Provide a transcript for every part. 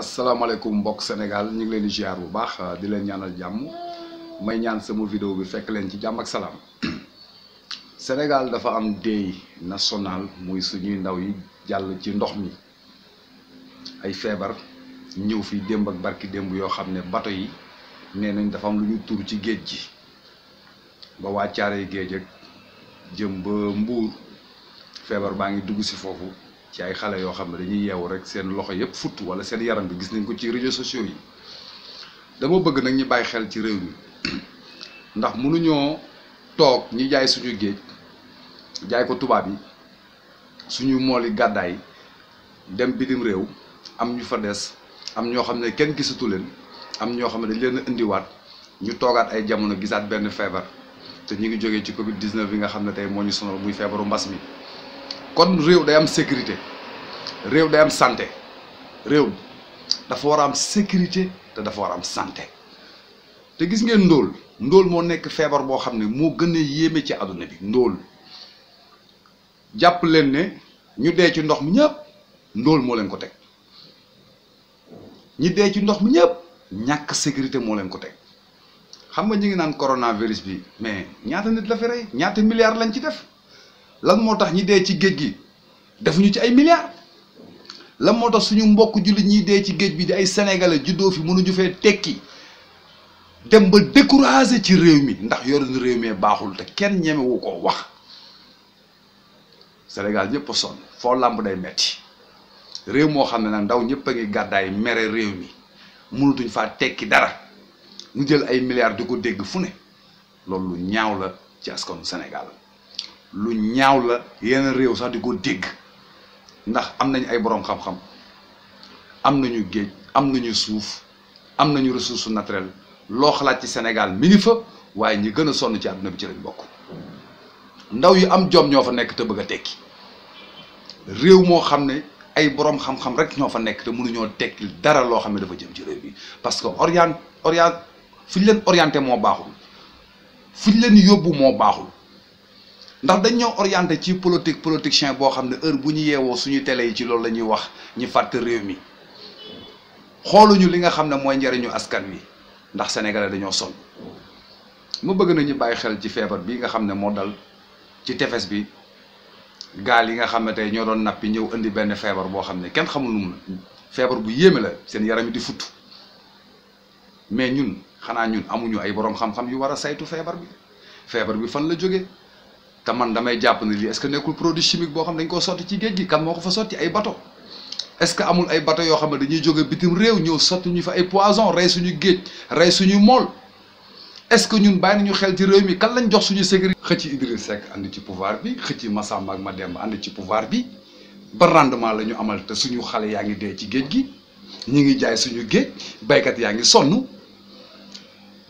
asalaamaaleykum mbokk Sénégal ñu ngi leen di ziar bu baax di leen ñaanal jàmm may ñaan sama vidéo bi fekk leen ci jàmm ak salaam. Sénégal dafa am deuil national muy suñuy ndaw yi jàll ci ndox mi ay feebar ñëw fi démb ak barki démb yoo xam ne bato yi nee nañ dafa am lu ñu tur ci géej gi ba waa Caaroy géej ak jëm ba Mbuur feebar baa ngi dugg si foofu ci ay xale yoo xam ne dañuy yeewu rek seen loxo yëpp futt wala seen yaram bi gis nañ ko ci réseaux sociaux yi. dama bëgg nag ñu bàyyi xel ci réew mi ndax mënuñoo toog ñi jaay suñu géej jaay ko tubaab yi suñu mool yi gàddaay dem bitim réew am ñu fa des am ñoo xam ne kenn gisatu leen am ñoo xam ne dañ leen a indiwaat ñu toogaat ay jamono gisaat benn feebar te ñu ngi jógee ci Covid 19 bi nga xam ne tey moo ñu sonal muy feebaru mbas mi. kon réew day am sécurité réew day am santé réew dafa war a am sécurité te dafa war a am santé te gis ngeen ndóol moo nekk feebar boo xam ne moo gën a yéeme ci àdduna bi. ndóol jàpp leen ne ñu dee ci ndox mi ñëpp ndóol moo leen ko teg ñi dee ci ndox mi ñëpp ñàkk sécurité moo leen ko teg. xam nga ñu ngi naan coronavirus bi mais ñaata nit la fi rey ñaata milliards lañ ci def. lan moo tax ñi dee ci géej gi defuñu ci ay milliards lan moo tax suñu mbokk jullit ñi dee ci géej bi di ay sénégalais juddoo fi mënuñu fee tekki dem ba découragé ci réew mi ndax yoruñu réew mi baaxul te kenn ñemewu ko wax. Sénégal ñëpp a sonn foo làmb day metti réew moo xam ne nag ndaw ñëpp a ngi gàddaay mere réew mi mënutuñ faa tekki dara ñu jël ay milliards di ko dégg fu ne loolu lu ñaaw la ci askanu Sénégal. lu ñaaw la yenn réew sax di ko dégg ndax am nañ ay boroom xam-xam am nañu géej am nañu suuf am nañu ressource naturelle loo xalaat ci Sénégal mi ngi fa waaye ñi gën a sonn ci àdduna bi ci lañ bokk. ndaw yi am jom ñoo fa nekk te bëgg a tekki réew moo xam ne ay boroom xam-xam rek ñoo fa nekk te mënuñoo tekki dara loo xam ne dafa jëm ci réew bi parce que fu ñu leen orienté moo baaxul fu ñu leen yóbbu moo baaxul. ndax dañ ñoo orienté ci politicien boo xam ne heure bu ñu yeewoo suñu télé yi ci loolu la ñuy wax ñu fàtte réew mi xooluñu li nga xam ne mooy njariñu askan wi ndax sénégalais dañoo sonn. mu bëgg nañu bàyyi xel ci feebar bi nga xam ne moo dal ci tefes bi gaal yi nga xam ne tey ñoo doon nappi ñëw indi benn feebar boo xam ne kenn xamul nu mu feebar bu yéeme la seen yaram yi di futt mais ñun xanaa ñun amuñu ay boroom xam-xam yu war a saytu feebar bi fan la jógee. te man damay jàpp ne lii est-ce que nekkul produit chimique boo xam ne dañ koo sotti ci géej gi kan moo ko fa sotti ay bateau est-ce que amul ay bateau yoo xam ne dañuy jóge bitim réew ñëw sotti ñu fa ay poison rey suñu géej rey suñu mool est-ce que ñun bàyyi nañu xel ci réew mi kan lañ jox suñu sécurité. xëcc Idriss Seck andi ci pouvoir bi xëcc Massamba ak Mademba andi ci pouvoir bi ba rendement la ñu amal te suñu xale yaa ngi dee ci géej gi ñu ngi jaay suñu géej baykat yaa ngi sonn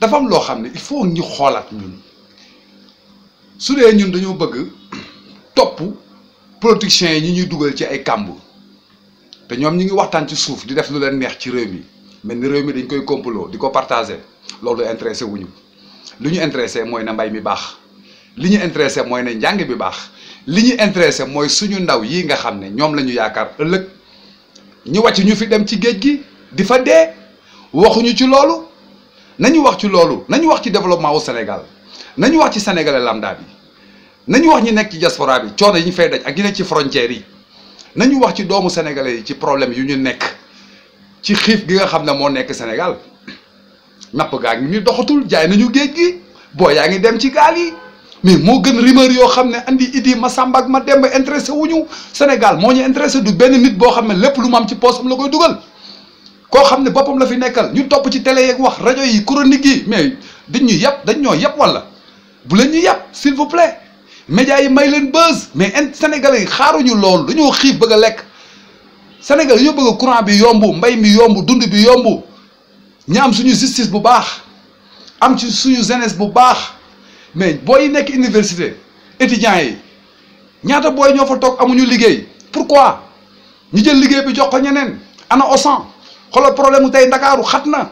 dafa am loo xam ne il faut ñu xoolaat ñun. su dee ñun dañoo bëgg topp politiciens yi ñi ñuy dugal ci ay kàmb te ñoom ñi ngi waxtaan ci suuf di def lu leen neex ci réew mi mel ni réew mi dañ koy complot di ko partager loolu intéressé wuñu li ñu intéressé mooy na mbay mi baax li ñu intéressé mooy na njàng bi baax li ñu intéressé mooy suñu ndaw yi nga xam ne ñoom la ñu yaakaar ëllëg ñu wàcc ñu fi dem ci géej gi di fa dee waxuñu ci loolu nañu wax ci loolu nañu wax ci développement au Sénégal. nañu wax ci sénégalais lambda bi nañu wax ñi nekk ci diaspora bi coono yi ñu fay daj ak ñi nekk ci frontières yi nañu wax ci doomu sénégalais yi ci problème yu ñu nekk ci xiif gi nga xam ne moo nekk Sénégal napp gaa ngi ni doxatul jaay nañu géej gi boo yaa ngi dem ci gaal yi mais moo gën rumeur yoo xam ne andi Idi Massamba ak Mademba intéressé wuñu Sénégal moo ñu intéressé du benn nit boo xam ne lépp lu mu am ci poosam la koy dugal koo xam ne boppam la fi nekkal ñu topp ci télé yeeg wax rajo yi chronique yi mais dañ ñoo yëpp wala. bu leen ñu yàpp s'il vous plaît médias yi may leen buzz mais sénégalais yi xaaruñu loolu dañoo xiif bëgg a lekk Sénégal dañoo bëgg courant bi yomb mbay mi yomb dund bi yomb ñu am suñu justice bu baax am ci suñu jeunesse bu baax mais booy yi nekk université étudiants yi ñaata booy ñoo fa toog amuñu liggéey pourquoi ñu jël liggéey bi jox ko ñeneen ana Auchan xoolal problème mu tey Ndakaaru xat na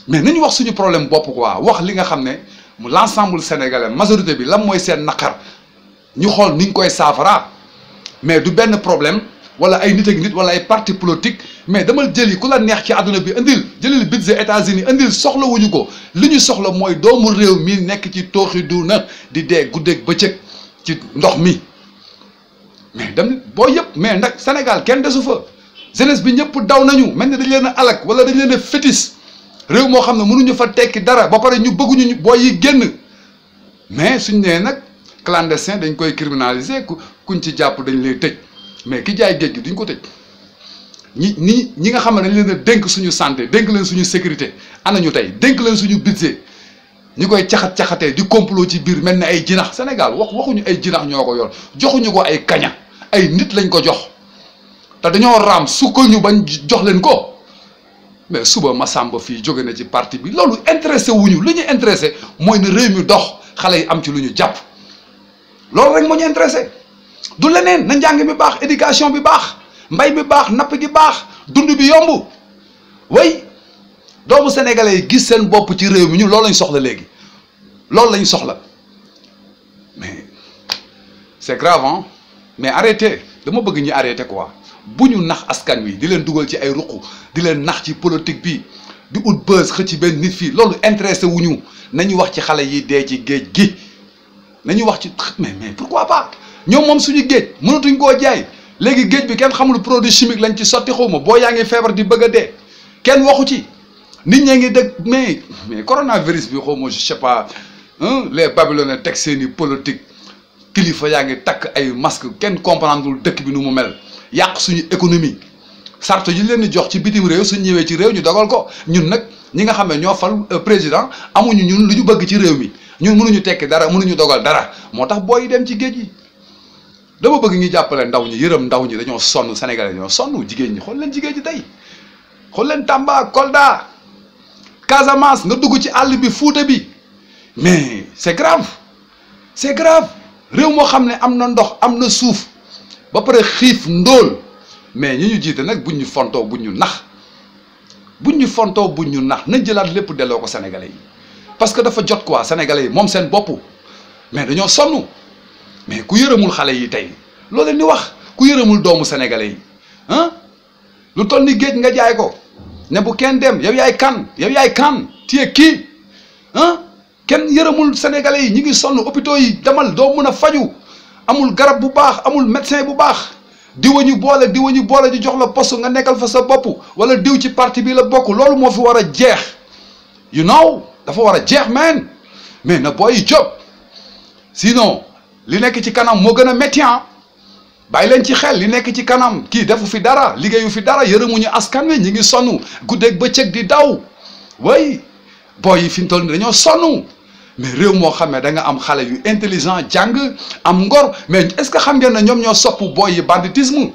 mais nañu wax suñu problème bopp quoi wax li nga xam ne l'ensemble sénégalais majorité bi lan mooy seen naqar ñu xool ni ñu koy saafara mais du benn problème wala ay nit ak nit wala ay parti politique mais damal jëli ku la neex ci àdduna bi indil jëlil budget États-Unis indil soxla wuñu ko li ñu soxla mooy doomu réew mi nekk ci tooxi duuna di dee guddeeg bëccëg ci ndox mi mais dem boo yëpp mais nag Sénégal kenn desu fa jeunesse bi ñëpp daw nañu mel ni dañ leen a alak wala dañ leen a fétis réew moo xam ne mënuñu fa tekki dara ba pare ñu bëgguñu booy yi génn mais suñ nee nag clandestin dañ koy criminaliser kuñ ci jàpp dañ lay tëj mais ki jaay géej gi duñ ko tëj ñi nga xam ne dañ leen a dénk suñu santé dénk leen suñu sécurité ana ñu tey dénk leen suñu budget ñi koy caxat-caxatee di complot ci biir mel ni ay jinax Sénégal waxuñu ay jinax ñoo ko yor joxuñu ko ay kaña ay nit lañ ko jox te dañoo raam sukkal ñu bañ jox leen ko mais suba Massamba fii jóge na ci parti bi loolu intéressé wuñu lu ñu intéressé mooy ne réew mi dox xale yi am ci lu ñu jàpp loolu rek moo ñu intéressé du leneen na njàng mi baax éducation bi baax mbay bi baax napp gi baax dund bi yomb way doomu sénégalais yi gis seen bopp ci réew mi ñu loolu lañ soxla léegi loolu lañ soxla mais c'est grave hein mais arrêtez dama bëgg ñu arrêter quoi bu ñu nax askan wi di leen dugal ci ay ruq di leen nax ci politique bi di ut buzz xëcc ci benn nit fii loolu intéressé wuñu nañu wax ci xale yi dee ci géej gi nañu wax ci mais pourquoi pas ñoom moom suñu géej mënatuñ koo jaay léegi géej bi kenn xamul produit chimique lañ ci sotti xaw ma boo yaa ngi feebar di bëgg a dee kenn waxu ci nit ñee ngi dëgg mais coronavirus bi xaw ma je sais pas les Babyloniens teg seeni politique kilifa yaa ngi takk ay masque kenn comprendreul dëkk bi nu mu mel yàq suñu économie sart yi leen di jox ci bitim réew suñ ñëwee ci réew ñu dogal ko ñun nag ñi nga xam ne ñoo fal président amuñu ñun lu ñu bëgg ci réew mi ñun mënuñu tekki dara mënuñu dogal dara moo tax booy dem ci géej gi dama bëgg ñu jàppale ndaw ñi yërëm ndaw ñi dañoo sonn Sénégalais dañoo sonn jigéen ñi xool leen jigéen ñi tey xool leen Tamba Kolda Casamance nga dugg ci àll bi Fuuta bi mais c'est grave réew moo xam ne am na ndox am na suuf ba pare xiif ndóol mais ñi ñu jiite nag buñ ñu fontoo buñ ñu nax nañ jëlaat lépp delloo ko Sénégalais yi parce que dafa jot quoi Sénégalais yi moom seen bopp mais dañoo sonn mais ku yërëmul xale yi tey loolu leen di wax ku yërëmul doomu Sénégalais yi lu toll ni géej nga jaay ko ne bu kenn dem yow yaay kan tiye kii kenn yërëmul Sénégalais yi ñi ngi sonn hôpitaux yi demal doo mun a faju amul garab bu baax amul médecin bu baax diwa ñu boole di jox la poste nga nekkal fa sa bopp wala diw ci parti bi la bokk loolu moo fi war a jeex dafa war a jeex mais na booy jóg sinon li nekk ci kanam moo gën a métti bàyyi leen ci xel li nekk ci kanam kii defu fi dara liggéeyu fi dara yërëmuñu askan wi ñi ngi sonn guddeeg bëccëg di daw way booy yi fi mu toll nii dañoo sonn mais réew moo xam ne da nga am xale yu intelligent jàng am ngor mais est-ce que xam ngeen ne ñoom ñoo sopp booy yi banditisme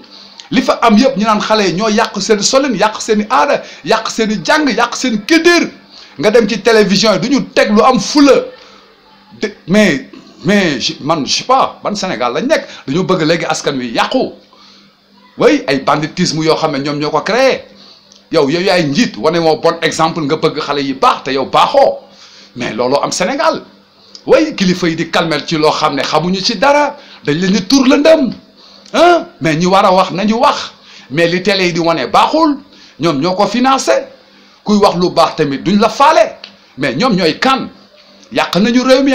li fa am yëpp ñu naan xale yi ñoo yàq seen solin yàq seen i aada yàq seen i jàng yàq seen culture nga dem ci télévision yi du ñu teg lu am fula mais man je sais pas ban Sénégal lañ nekk dañoo bëgg léegi askan wi yàqu way ay banditisme yoo xam ne ñoom ñoo ko créé yow yaay njiit wane moo bon exemple nga bëgg xale yi baax te yow baaxoo mais looloo am Sénégal way kilifa yi di calmer ci loo xam ne xamuñu ci dara dañ leen di tur lëndëm mais ñi war a wax nañu wax mais li télé yi di wane baaxul ñoom ñoo ko financé kuy wax lu baax tamit duñ la faale mais ñoom ñooy kan yàq nañu réew mi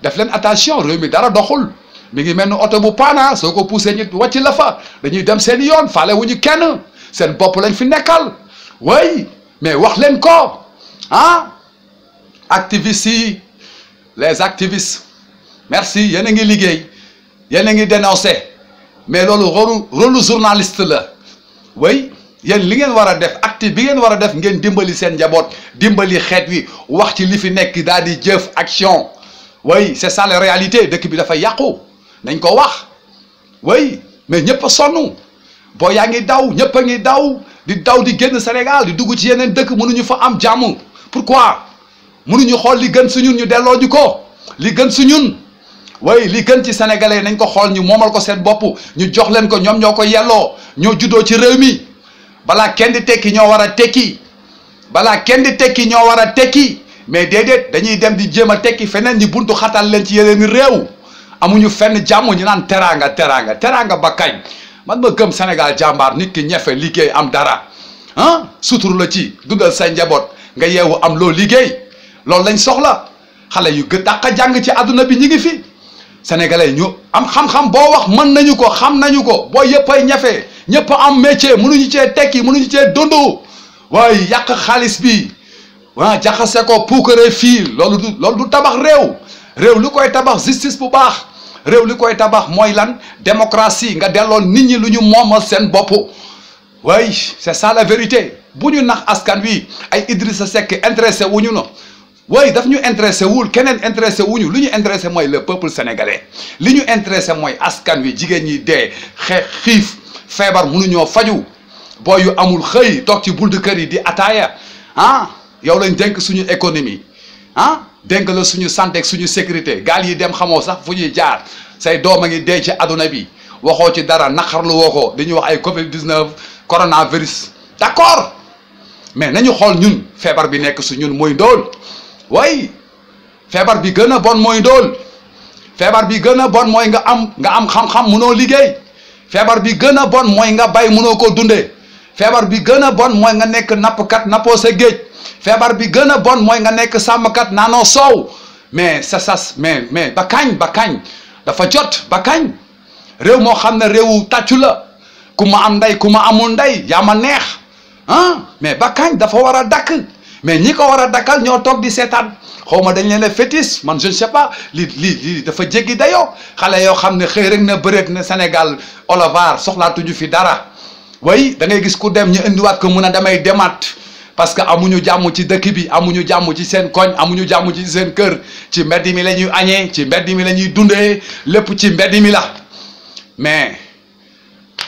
def leen attention réew mi dara doxul mi ngi mel ni oto bu paana soo ko poussé ñi wàcc la fa dañuy dem seen yoon faale wuñu kenn seen bopp lañ fi nekkal way mais wax leen ko activistes yi les activistes merci yéen a ngi liggéey yéen a ngi dénoncé mais loolu rôle journaliste la way yéen li ngeen war a def acte bi ngeen war a def ngeen dimbali seen njaboot dimbali xeet wi wax ci li fi nekk daal di jëf action way c'est ça la réalité dëkk bi dafa yàqu nañ ko wax way mais ñëpp a sonn boo yaa ngi daw ñëpp a ngi daw di génn Sénégal di dugg ci yeneen dëkk mënuñu fa am jàmm pourquoi mënuñu xool li gën su ñun ñu delloo ñu ko li gën su ñun way li gën ci sénégalais nañ ko xool ñu moomal ko seen bopp ñu jox leen ko ñoom ñoo ko yelloo ñoo juddoo ci réew mi balaa kenn di tekki ñoo war a tekki mais déedéet dañuy dem di jéem a tekki feneen ñi buntu xatal leen ci yeneen réew amuñu fenn jàmm ñu naan teraanga ba kañ man ma gëm Sénégal jàmbaar nit ki ñefe liggéey am dara ah sutur la ci dundal say njaboot nga yeewu am loo liggéey loolu lañ soxla xale yu gën dàq jàng ci àdduna bi ñi ngi fi sénégalais ñu am xam-xam boo wax mën nañu ko xam nañu ko boo yëpp ay ñefe ñëpp am métier mënuñu cee tekki mënuñu cee dund waaye yàq xaalis bi jaxase ko puukare fii loolu du tabax réew li koy tabax justice bu baax réew li koy tabax mooy lan démocratie nga delloo nit ñi lu ñu moomal seen bopp waaye c'est ça la vérité bu ñu nax askan wi ay Idrissa Seck intéressé wuñu no waaye daf ñu intéressé wul keneen intéressé wuñu lu ñu intéressé mooy le peuple sénégalais li ñu intéressé mooy askan wi jigéen ñi dee xiif feebar mënuñoo faju booy yu amul xëy toog ci buntu kër yi di ataaya yow lañ dénk suñu économie dénk la suñu santé ak suñu sécurité gaal yi dem xamoo sax fu ñuy jaar say doom a ngi dee ci aduna bi waxoo ci dara naqarlu woo ko dañuy wax ay Covid 19 coronavirus d'accord mais nañu xool ñun feebar bi nekk su ñun mooy ndóol way feebar bi gën a bon mooy ndóol feebar bi gën a bon mooy nga am xam-xam mënoo liggéey feebar bi gën a bon mooy nga bay mënoo ko dundee feebar bi gën a bon mooy nga nekk nappkat nappoo sa géej feebar bi gën a bon mooy nga nekk sàmmkat naanoo soow mais mais ba kañ dafa jot ba kañ réew moo xam ne réewu tàccu la ku ma am ndey ku ma amul ndey yaa ma neex mais ba kañ dafa war a dakk mais ñi ko war a dakkal ñoo toog di seetaan xaw ma dañ leen a fétis man je ne sais pas lii dafa jéggi dayoo xale yoo xam ne xëy rek na bëreet na Sénégal olovar soxlaatuñu fi dara way da ngay gis ku dem ñu indiwaat ko mun a damay demaat parce que amuñu jàmm ci dëkk bi amuñu jàmm ci seen koñ amuñu jàmm ci seen kër ci mbedd mi la ñuy añee ci mbedd mi la ñuy dundee lépp ci mbedd mi la mais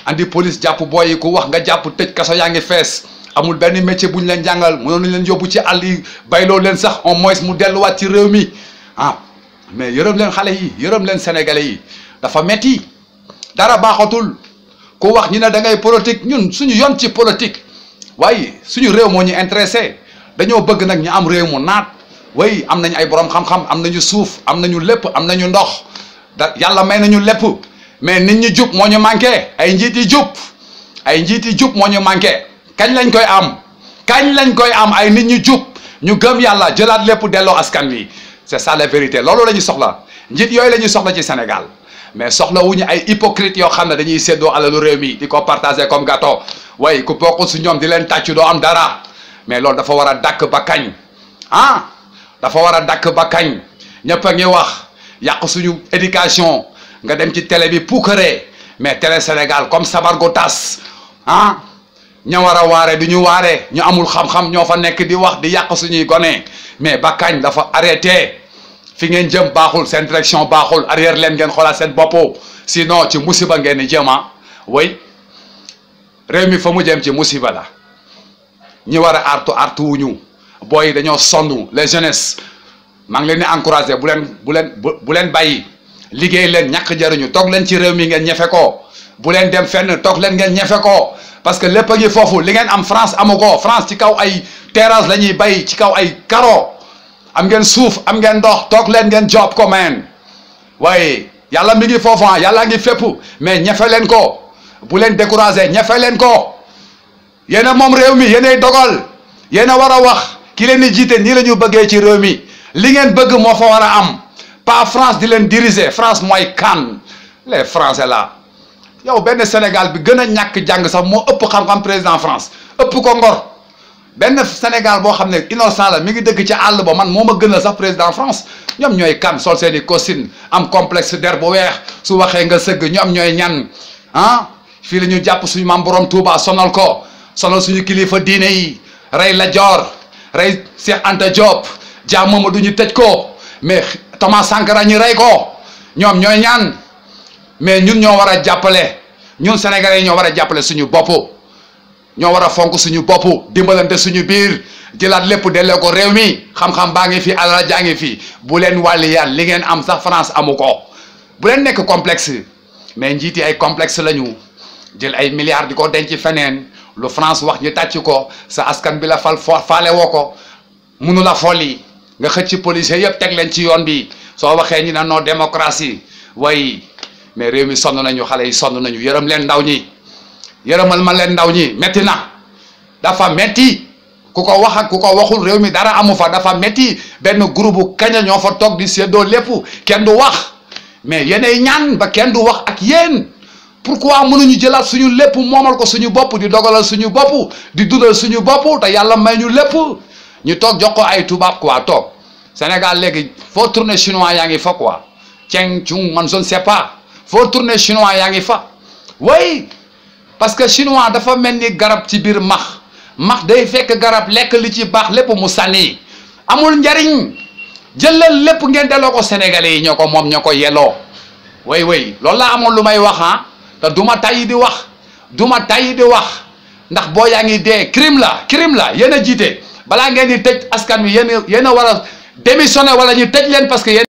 andi police jàpp booy yi ku wax nga jàpp tëj kaso yaa ngi fees amul benn métier bu ñu leen jàngal mënoon nañ leen yóbbu ci àll yi bayloo leen sax au moins mu delluwaat ci réew mi mais yërëm leen xale yi yërëm leen sénégalais yi dafa metti dara baaxatul ku wax ñu ne da ngay politique ñun suñu yoon ci politique waaye suñu réew moo ñu intéressé dañoo bëgg nag ñu am réew mu naat waaye am nañ ay borom xam-xam am nañu suuf am nañu lépp am nañu ndox yàlla may nañu lépp mais nit ñi jub moo ñu manqué ay njiit yi jub moo ñu manqué kañ lañ koy am ay nit ñi jub ñu gëm yàlla jëlaat lépp delloo askan wi c'est ça la vérité loolu la ñu soxla njiit yooyu la ñuy soxla ci Sénégal mais soxla wuñu ay hypocrite yoo xam ne dañuy séddoo alalu réew mi di ko partager comme gâteau waaye ku bokkul si ñoom di leen tàcc doo am dara mais loolu dafa war a dakk ba kañ dafa war a dakk ba kañ ñëpp a ngi wax yàq suñu éducation nga dem ci télé bi puukaree mais télé Sénégal comme sabar gu tas ña war a waare du ñu waare ñu amul xam-xam ñoo fa nekk di wax di yàq suñuy gone mais ba kañ dafa arrêté fi ngeen jëm baaxul seen direction baaxul arrière leen ngeen xoolaat seen bopp sinon ci musiba ngeen di jëm way réew mi fa mu jëm ci musiba la ñi war a artu wuñu booy dañoo sonn les jeunesses maa ngi leen di encouragé bu leen bàyyi liggéey leen ñàkk jariñu toog leen ci réew mi ngeen ñefe ko bu leen dem fenn toog leen ngeen ñefe ko parce que lépp a ngi foofu li ngeen am France amu ko France ci kaw ay terrasse la ñuy bay ci kaw ay carreau am ngeen suuf am ngeen ndox toog leen ngeen job ko man waaye yàlla mi ngi foofu yàlla ngi fépp mais ñefe leen ko bu leen découragé ñefe leen ko yéen a moom réew mi yéenay dogal yéen a war a wax ki leen di jiite nii la ñu bëggee ci réew mi li ngeen bëgg moo fa war a am pas France di leen diriger France mooy kan les Français là yow benn Sénégal bi gën a ñàkk jàng sax moo ëpp xam-xam président France ëpp ko ngor benn Sénégal boo xam ne innocent la mi ngi dëkk ci àll ba man moo ma gën a sax président France ñoom ñooy kan sol seen i costume am complexe der bu weex su waxee nga sëgg ñoom ñooy ñan fii la ñu jàpp suñu maam borom Touba sonal ko sonal suñu kilifa diine yi rey Lat Joor rey Cheikh Anta Diop Dia Mamadou ñu tëj ko mais Thomas Sankara ñu rey ko ñoom ñooy ñaan mais ñun ñoo war a jàppale ñun sénégalais yi ñoo war a jàppale suñu bopp ñoo war a fonk suñu bopp dimbalante suñu biir jëlaat lépp delloo ko réew mi xam-xam baa ngi fi alal jaa ngi fi bu leen wàlli yaan li ngeen am sax France amu ko bu leen nekk complexe mais njiiti ay complexe lañu jël ay milliards di ko denc feneen lu France wax ñu tàcc ko sa askan bi la faale woo ko munu la folli nga xëcc policier yëpp teg leen ci yoon bi soo waxee ñu ne non démocratie way mais réew mi sonn nañu, xale yi sonn nañu, yërëm leen ndaw ñi, yërëmal ma leen ndaw ñi, metti na, dafa metti. ku ko wax ak ku ko waxul réew mi dara amu fa, dafa metti. benn groupe kaña ñoo fa toog di séddoo lépp, kenn du wax, mais yéenay ñaan ba kenn du wax ak yéen. pourquoi mënuñu jëlaat suñu lépp moomal ko suñu bopp, di dogalal suñu bopp, di dundal suñu bopp, te yàlla may ñu lépp ñu toog jox ko ay tubaab quoi. toog Sénégal léegi foo tourner chinois yaa ngi fa quoi, ceng cung man je ne sais pas, foo tourner chinois yaa ngi fa. oui parce que chinois dafa mel ni garab ci biir max day fekk garab lekk li ci baax lépp mu sànni, amul njariñ. jël leen lépp ngeen delloo ko sénégalais yi, ñoo ko moom, ñoo ko yelloo. oui loolu laa amoon lu may wax ah, te duma tàyyi di wax, ndax boo yaa ngi dee, crime la yéen a jiite. balaa ngeen di tëj askan wi yéen a war a démissionner wala ñu tëj leen parce que yéen